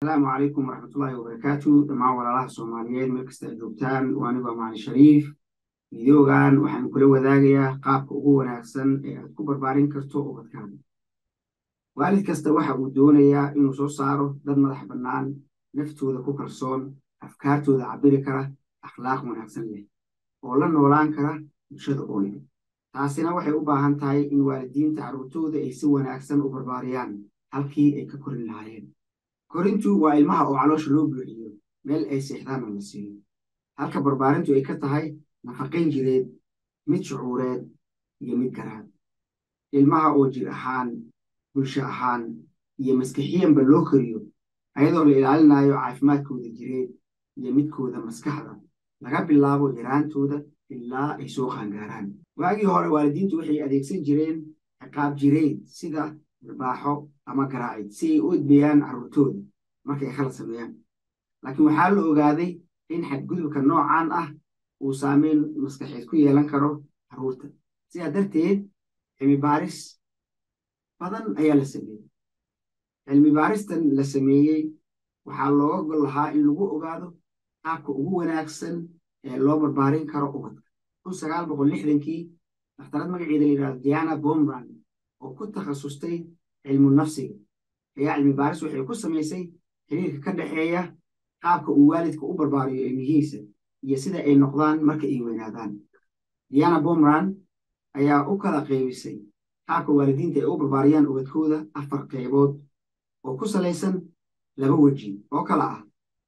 السلام عليكم ورحمة الله وبركاته. مع ولاalaha Soomaaliyeed meel kasta ay joogtaan waa anigu Macalin Shariif. Videogan waxaan kula wadaagayaa qaabka ugu wanaagsan ee aad ku barbaarin karto ubadkaaga. Waalid kasta waxa uu doonayaa inuu soo saaro dad madax bannaan, naftooda ku kalsoon, afkaartooda cabiri kara, akhlaaq wanaagsan leh oo la noolaan kara bulshada oo dhan. Taasina waxay u baahan tahay in waalidiinta carruurtooda ay si wanaagsan u barbaariyaan halkii ay ka korin lahaayeen. korintu waa ilmaha oo caloosha loo buuxiyo meel ay seexdaan la siiyo, halka barbaarintu ay ka tahay nafaqayn jireed, mid shucuureed iyo mid garaad. Ilmaha oo jir ahaan, bulsho ahaan iyo maskaxiyanba loo koriyo ayadoo la ilaalinayo caafimaadkooda jireed iyo midkooda maskaxda laga bilaabo yaraantooda ilaa ay soo qaangaaraan. Waagii hore waalidiintu waxay adeegsan jireen ciqaab jireed sida dharbaaxo ama garaacid si ay u edbiyaan carruurtooda markay khalad sameeyaan. Laakiin waxaa la ogaaday in xadgudubka noocan ah uu saameyn maskaxeed ku yeelan karo carruurta. Sidaa darteed, cilmi baaris badan ayaa la sameeyey. Cilmi baaristan la sameeyey waxaa looga gol lahaa in lagu ogaado qaabka ugu wanaagsan ee loo barbaarin karo ubadka. 1960kii, dhakhtarad magaceeda la yidhahdo Diana Baumrind oo ku takhasustay cilmu nafsiga ayaa cilmi baaris waxay ku samaysay xiriirka ka dhexeeya qaabka uu waalidka u barbaariyo ilmihiisa iyo sida ay noqdaan marka ay weynaadaan. Diana Baumrind ayaa u kala qaybisay qaabka waalidiinta ay u barbaariyaan ubadkooda 4 qaybood oo ku salaysan 2 weji oo kala ah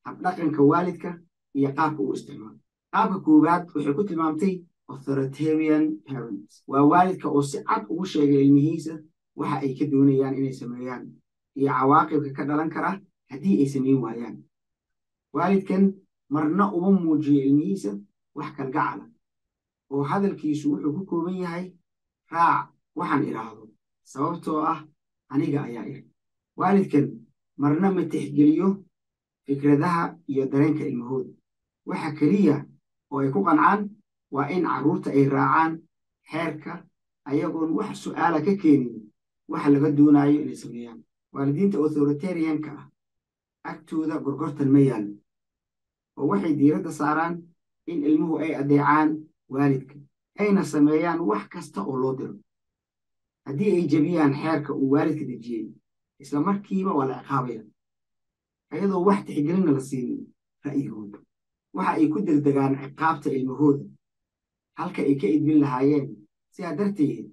habdhaqanka waalidka iyo qaabka uu isticmaalo. qaabka koowaad waxay ku tilmaamtay authoritarian parents. waa waalidka oo si cad ugu sheegay ilmihiisa waxa ay ka doonayaan inay sameeyaan iyo cawaaqibka ka dhalan kara haddii ay samayn waayaan. waalidkan marna uma muujiyo ilmihiisa wax kalgacala oo hadalkiisu wuxuu ku kooban yahay raac waxaan idhaahdo sababtoo ah aniga ayaa iri. waalidkan marna ma tixgeliyo fikradaha iyo dareenka ilmahooda. waxa keliya oo ay ku qancaan waa in carruurta ay raacaan xeerka ayagoon wax su'aala ka keenin waxa laga doonayo inay sameeyaan. waalidiinta authoritarianka ah agtooda gorgortan ma yaallo oo waxay diiradda saaraan in ilmuhu ay adeecaan waalidka ayna sameeyaan wax kasta oo loo diro. haddii ay jebiyaan xeerka uu waalidka dejiyey, isla markiiba waa la ciqaabaya ayadoo wax tixgelinna la siinin ra'yigooda. waxa ay ku degdegaan ciqaabta ilmahooda halka ay ka edbin lahaayeen. sidaa darteed,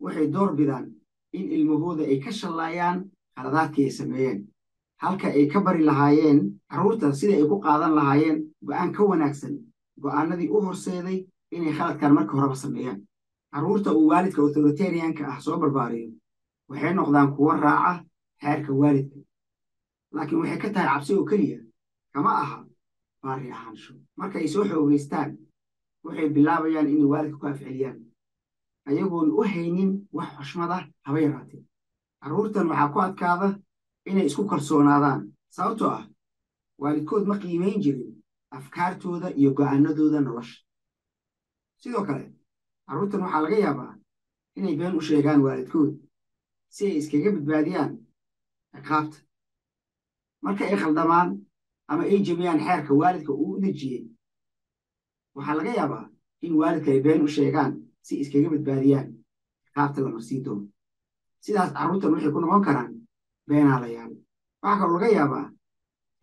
waxay door bidaan in ilmahooda ay ka shallaayaan khaladaadkii ay sameeyeen halka ay ka bari lahaayeen carruurta sidai ay ku qaadan lahaayeen go'aan ka wanaagsan go'aanadii u horseeday inay khaladkan marka horeba sameeyaan. carruurta uu waalidka authoritarianka ah soo barbaariyo waxay noqdaan kuwo raaca xeerka waalidka, laakiin waxay ka tahay cabsi oo keliya, kama aha baari ahaansho. marka ay soo xoogeystaan waxay bilaabayaan inay waalidka ku afceliyaan ayagoon u haynin wax xushmada haba yaraatee. carruurtan waxaa ku adkaada inay isku kalsoonaadaan sababtoo ah waalidkood ma qiimayn jirin afkaartooda iyo go'aanadooda nolosha. sidoo kale, carruurtan waxaa laga yaabaa inay been u sheegaan waalidkood si ay iskaga badbaadiyaan ciqaabta. marka ay khaldamaan ama ay jebiyaan xeerka waalidka uu u dejiyey, waxaa laga yaabaa in waalidka ay been u sheegaan si iskaga badbaadiyaan ciqaabta la marsii doono. sidaas carruurtan waxay ku noqon karaan beenaalayaal. waxaa kaloo laga yaabaa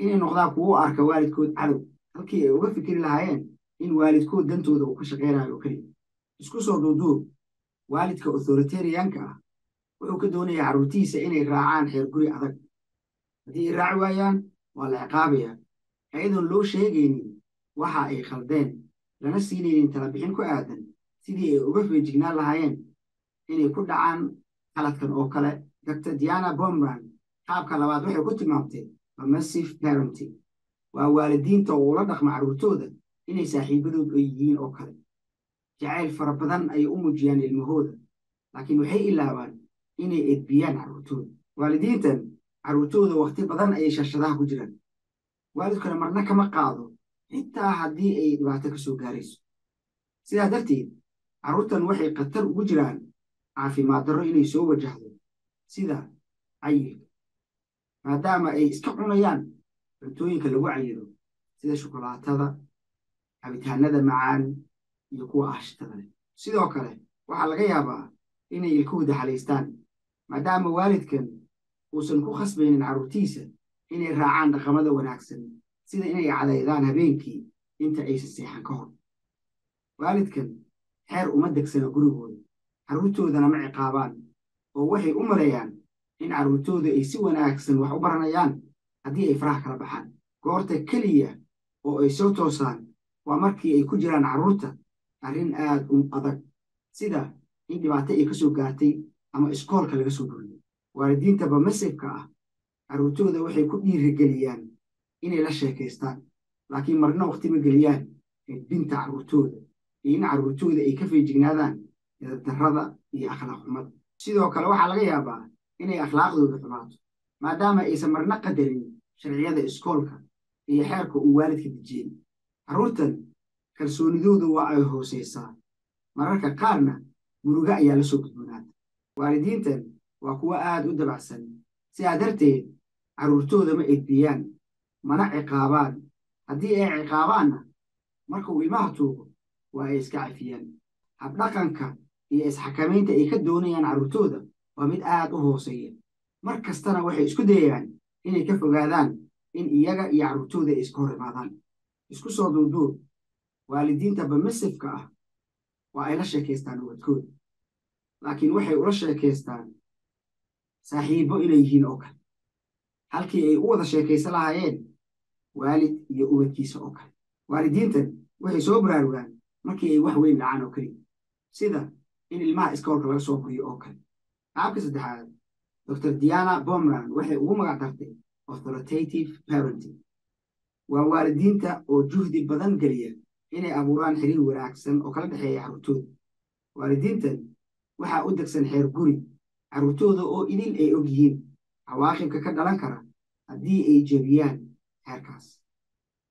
inay noqdaan kuwo u arka waalidkood cadow halkii ay uga fikiri lahaayeen in waalidkood dantooda uu ka shaqaynayo oo keliya. isku soo duuduub, waalidka authoritarianka ah wuxuu ka doonayaa carruurtiisa inay raacaan xeer guri adag. haddii ay raaci waayaan, waa la ciqaabayaa ayadoon loo sheegaynin waxa ay khaldeen, lana siinaynin talabixin ku aadan sidii ay uga feejignaan lahaayeen inay ku dhacaan khaladkan oo kale. dr. Diana Baumrind qaabka labaad waxay ku tilmaamtay permissive parenting. waa waalidiinta oo ula dhaqma carruurtooda inay saaxiibadood ay yihiin oo kale. jacayl fara badan ayay u muujiyaan ilmahooda, laakiin waxay ilaawaan inay edbiyaan carruurtooda. waalidiintan carruurtooda waqti badan ayay shashadaha ku jiraan. waalidkuna marna kama qaado xitaa haddii ay dhibaato ka soo gaarayso. sidaa darteed, carruurtan waxay khatar ugu jiraan caafimaad darro inay soo wajahdo sida cayilka, maadaama ay iska cunayaan cuntooyinka lagu cayilo sida shukulaatada, cabitaanada macaan iyo kuwa aashitada leh. sidoo kale waxaa laga yaabaa inay ilkahooda halaystaan maadaama waalidkan uusan ku khasbaynin carruurtiisa inay raacaan dhaqamada wanaagsan sida inay cadaydaan habeenkii inta aysan seexan ka hor. waalidkan xeer uma degsana gurigooda, carruurtoodana ma ciqaabaan, oo waxay u maleeyaan in carruurtooda ay si wanaagsan wax u baranayaan haddii ay faraha kala baxaan. goorta keliya oo ay soo toosaan waa markii ay ku jiraan carruurta arrin aad u adag, sida in dhibaato ay ka soo gaartay ama iskoolka laga soo dhuliyay. waalidiintaba masifka ah carruurtooda waxay ku dhiirigeliyaan inay la sheekaystaan, laakiin marna waqti ma geliyaan edbinta carruurtooda iyo in carruurtooda ay ka feejignaadaan darrada iyo akhlaaq xumada. sidoo kale waxaa laga yaabaa inay akhlaaqdooda xumaato maadaama aysan marna qadarin sharciyada iskoolka iyo xeerka uu waalidka dejiyey. carruurtan kalsoonidooda waa ay hooseysaa, mararka qaarna muruga ayaa la soo gudboonaata. waalidiintan waa kuwo aad u dabacsan, sidaa darteed carruurtooda ma edbiyaan mana ciqaabaan. haddii ay ciqaabaanna marka uu ilmaha tuugo waa ay iska cafiyaan. habdhaqanka iyo isxakamaynta ay ka doonayaan carruurtooda waa mid aad u hooseeya. mar kastana waxay isku dayayaan inay ka fogaadaan in iyaga iyo carruurtooda ay iska hor imaadaan. isku soo duuduub, waalidiinta bamasifka ah waa ay la sheekaystaan ubadkooda, laakiin waxay ula sheekaystaan saaxiibo inay yihiin oo kale, halkii ay u wada sheekaysan lahaayeen waalid iyo ubadkiisa oo kale. waalidiintan waxay soo baraarugaan markii ay wax weyn dhacaan oo keliya, sida in ilmaha iskoolka laga soo buriyo oo kale. qaabka saddexaad, dr diana bomran waxay ugu magac dartay authoritative parenting. waa waalidiinta oo juhdi badan geliya inay abuuraan xiriir wanaagsan oo kala dhexeeya carruurtooda. waalidiintan waxaa u degsan xeer guri carruurtooda oo idil ay og yihiin cawaaqibka ka dhalan kara haddii ay jebiyaan xeerkaas,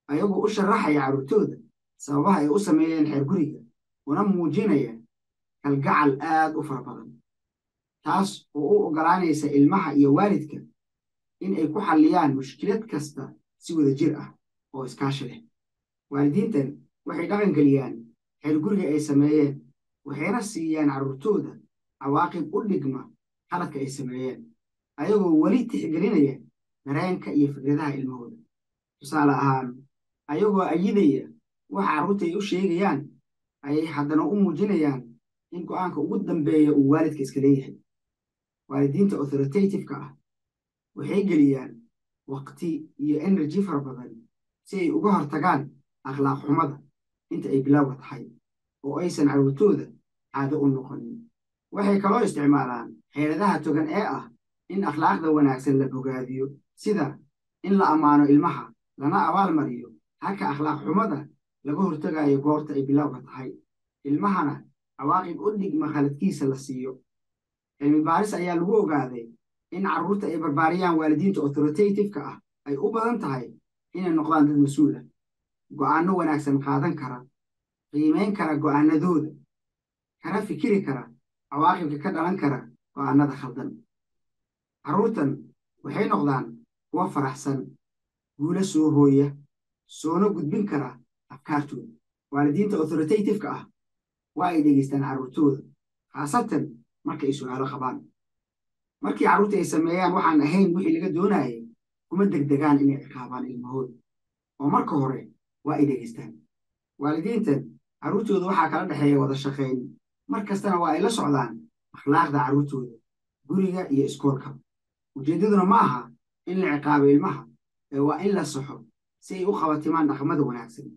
ayagoo u sharaxaya carruurtooda sababaha ay u sameeyeen xeer guriga, una muujinaya kalgacal aad u fara badan, taas oo u oggolaanaysa ilmaha iyo waalidka in ay ku xalliyaan mushkilad kasta si wada jir ah oo iskaashi leh. waalidiintan waxay dhaqan geliyaan xeer guriga ay sameeyeen, waxayna siiyaan carruurtooda cawaaqib u dhigma qaladka ay sameeyeen, ayagoo weli tixgelinaya dareenka iyo fikradaha ilmahooda. tusaale ahaan, ayagoo ayidaya waxa carruurta ay u sheegayaan ayay haddana u muujinayaan in go'aanka ugu dambeeya uu waalidka iska leeyahay. waalidiinta authoritative-ka ah waxay geliyaan waqti iyo energy fara badan si ay uga hortagaan akhlaaq xumada inta ay bilowga tahay, oo aysan carruurtooda caado u noqonin. waxay kaloo isticmaalaan xeeladaha togan ee ah in akhlaaqda wanaagsan la bogaadiyo, sida in la ammaano ilmaha lana abaalmariyo, halka akhlaaq xumada laga hortagayo goorta ay bilowga tahay, ilmahana cawaaqib u dhigma khaladkiisa la siiyo. cilmi baaris ayaa lagu ogaaday in carruurta ay barbaariyaan waalidiinta authoritative-ka ah ay u badan tahay inay noqdaan dad mas-uul ah, go'aano wanaagsan qaadan kara, qiimayn kara go'aanadooda, kana fikiri kara cawaaqibka ka dhalan kara go'aanada khaldan. carruurtan waxay noqdaan kuwo faraxsan, guulo soo hooya, soona gudbin kara afkaartooda. waalidiinta authoritative-ka ah waa ay dhegeystaan carruurtooda, khaasatan marka ay su'aalo qabaan. markii carruurta ay sameeyaan waxaan ahayn wixii laga doonayay, kuma degdegaan inay ciqaabaan ilmahooda, oo marka hore waa ay dhegeystaan. waalidiintan carruurtooda waxaa kala dhexeeya wada shaqayn, mar kastana waa ay la socdaan akhlaaqda carruurtooda guriga iyo iskoolka. ujeeddaduna ma aha in la ciqaabo ilmaha, ee waa in la saxo si ay u qabatimaan dhaqamada wanaagsan.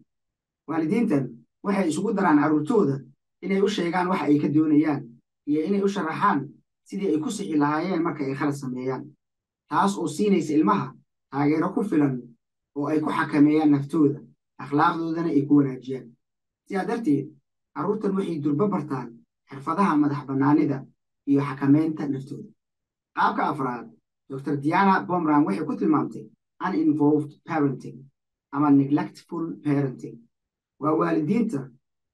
waalidiintan waxay isugu daraan carruurtooda inay u sheegaan waxa ay ka doonayaan iyo inay u sharaxaan sidii ay ku sixi lahaayeen marka ay khalad sameeyaan, taas oo siinaysa ilmaha taageero ku filan oo ay ku xakameeyaan naftooda, akhlaaqdoodana ay ku wanaajiyaan. sidaa darteed carruurtan waxay durba bartaan xirfadaha madax bannaanida iyo xakameynta naftooda. qaabka afraad, dr diana bomran waxay ku tilmaamtay uninvolved parenting ama neglectful parenting. waa waalidiinta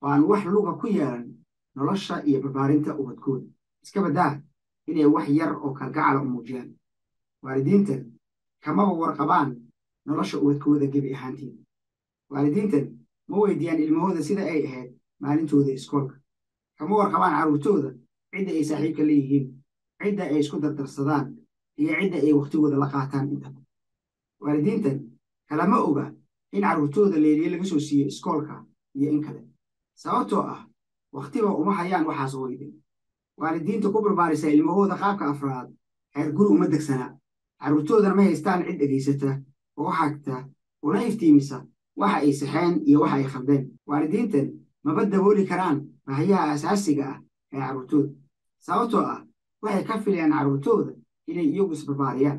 oo aan wax luga ku yeelan nolosha iyo barbaarinta ubadkooda, iska baddaa inay wax yar oo kalgacala u muujiyaan. waalidiintan كما ورقبان نلش ودكوذا جبي هانتين والدينتن مو يديان المهودة سيدا أي أحد مالنتوذا إسكول كما ورقبان عروتوذا عدة أي ساحيب ليهين عدة أي إسكودة درصدان هي عدة أي وقتوذا لقاتان إنت والدينتن كلام أوجا إن عروتوذا اللي لقسو سي إسكولكا هي إنكذا سوتو وقتها وما حيان وحاسويدين والدينتا كبر بارسا المهودة قابك أفراد هيرقلوا مدك سنة عروتوذا ما يستان عدة جيسته وحاكته ونايفتيمسا waxa ay saxeen iyo waxa ay khaldeen waalidiintan ma badabooli karaan baahiyaha asaasiga ah ee carruurtooda sababtoo ah waxay ka filayaan carruurtooda inay iyagu isbarbaariyaan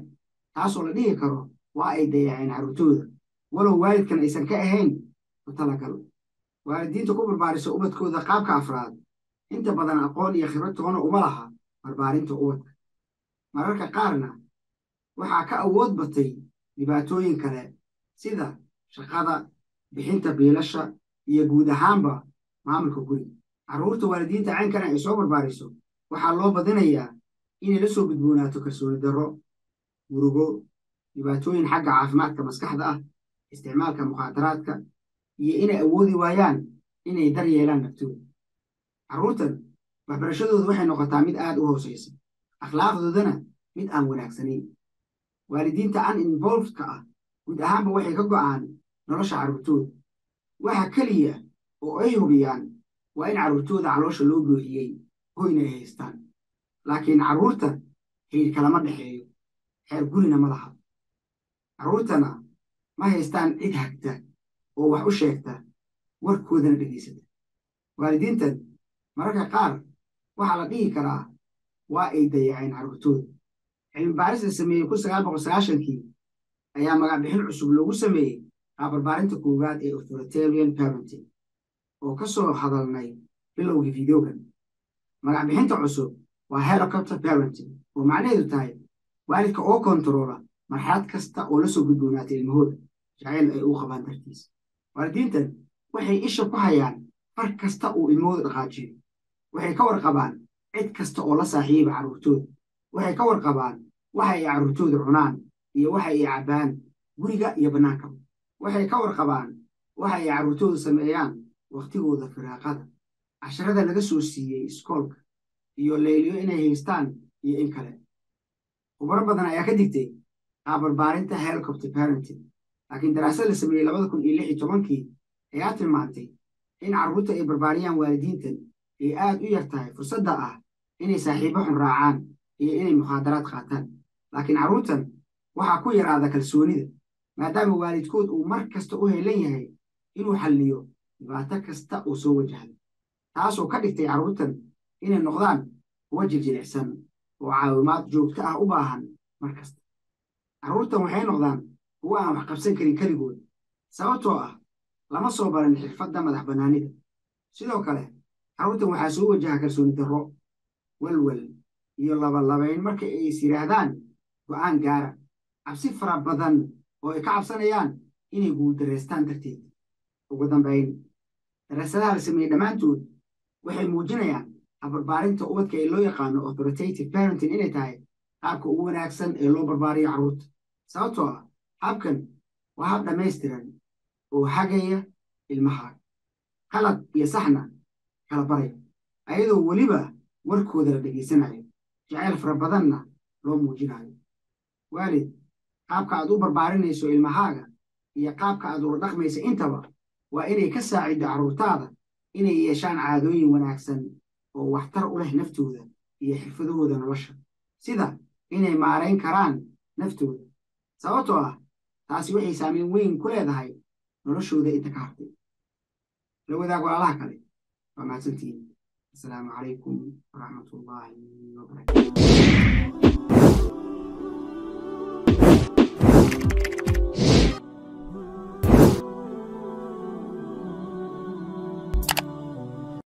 taasoo la dhihi karo waa ay dayaceen carruurtooda walow waalidkan aysan ka ahayn ku talagal waalidiinta ku barbaarisa ubadkooda qaabka afraad inta badan aqoon iyo khibrad toona uma laha barbaarinta ubadka mararka qaarna waxaa ka awood batay dhibaatooyin kale sida shaqada bixinta biilasha iyo guud ahaanba maamulka guriga carruurta waalidiinta caynkana ay soo barbaariso waxaa loo badinayaa inay la soo gudboonaato kalsooni darro murugo dhibaatooyin xagga caafimaadka maskaxda ah isticmaalka mukhaadaraadka iyo inay awoodi waayaan inay dar yeelaan naftooda carruurtan waxbarashadooda waxay noqotaa mid aad u hooseysa akhlaaqdoodana mid aan wanaagsanayn waalidiinta uninvolvedka ah guud ahaanba waxay ka go'aan nolosha carruurtooda waxa keliya oo ay hubiyaan waa in carruurtooda caloosha loo buuxiyey hoyna ay haystaan laakiin carruurta xiriir kalama dhexeeyo xeer gurina ma laha carruurtana ma haystaan cid hagta oo wax u sheegta warkoodana dhegaysata waalidiintan mararka qaar waxaa la dhihi karaa waa ay dayaceen carruurtooda cilmi baaris la sameeyey 1990kii ayaa magacbixin cusub loogu sameeyey barbaarinta koowaad ee authoritarian parenting oo ka soo hadalnay bilowgii fideogan magacbixinta cusub waa helicopter parenting oo macnaheedu tahay waalidka oo kontaroola marxalad kasta oo la soo gudboonaatay ilmahooda jacayl ay u qabaan dartiisa waalidiintan waxay isha ku hayaan far kasta uu ilmahooda dhaqaajiyo waxay ka warqabaan cid kasta oo la saaxiiba carruurtooda waxay ka warqabaan waxa ay carruurtooda cunaan iyo waxa ay cabbaan guriga iyo bannaankaba waxay ka warqabaan waxa ay carruurtooda sameeyaan waqtigooda firaaqada casharada laga soo siiyey iskoolka iyo layliyo inay haystaan iyo in kale khubaro badan ayaa ka digtay barbaarinta helicopter parenting laakiin daraasad la sameeyey 2016 ayaa tilmaantay in carruurta ay barbaariyaan waalidiintan ay aad u yar tahay fursadda ah inay saaxiibo xun raacaan iyo inay mukhaadaraad qaataan laakiin carruurtan waxaa ku yaraada kalsoonida maadaama waalidkood uu mar kasta u heelan yahay inuu xalliyo dhibaato kasta oo soo wajahda taasoo ka dhigtay carruurtan inay noqdaan kuwa jirjilicsan oo caawimaad joogto ah u baahan mar kasta carruurtan waxay noqdaan kuwa aan wax qabsan karin keligood sababtoo ah lama soo baran xirfadda madax bannaanida sidoo kale carruurtan waxaa soo wajaha kalsooni darro walwal iyo labalabayn marka ay is yidhaahdaan go'aan gaara cabsi fara badan oo ay ka cabsanayaan inay guuldareystaan darteed ugu dambayn daraasadaha la sameeyey dhammaantood waxay muujinayaan barbaarinta ubadka ee loo yaqaano authoritative parenting inay tahay qaabka ugu wanaagsan ee loo barbaariyo carruurta sababtoo ah habkan waa hab dhammaystiran oo hagaya ilmaha qalad iyo saxna kala baraya ayadoo weliba warkooda la dhegaysanayo jacayl fara badanna loo muujinayo waalid qaabka aad u barbaarinayso ilmahaaga iyo qaabka aad ula dhaqmayso intaba waa inay ka saaciddo carruurtaada inay yeeshaan caadooyin wanaagsan oo waxtar u leh naftooda iyo xirfadahooda nolosha sida inay maarayn karaan naftooda sababtoo ah taasi waxay saameyn weyn ku leedahay noloshooda inta ka hartay la wadaag walaalaha kale waa mahadsantihiin asalaamu calaykum waraxmatullaahi wabarakaatu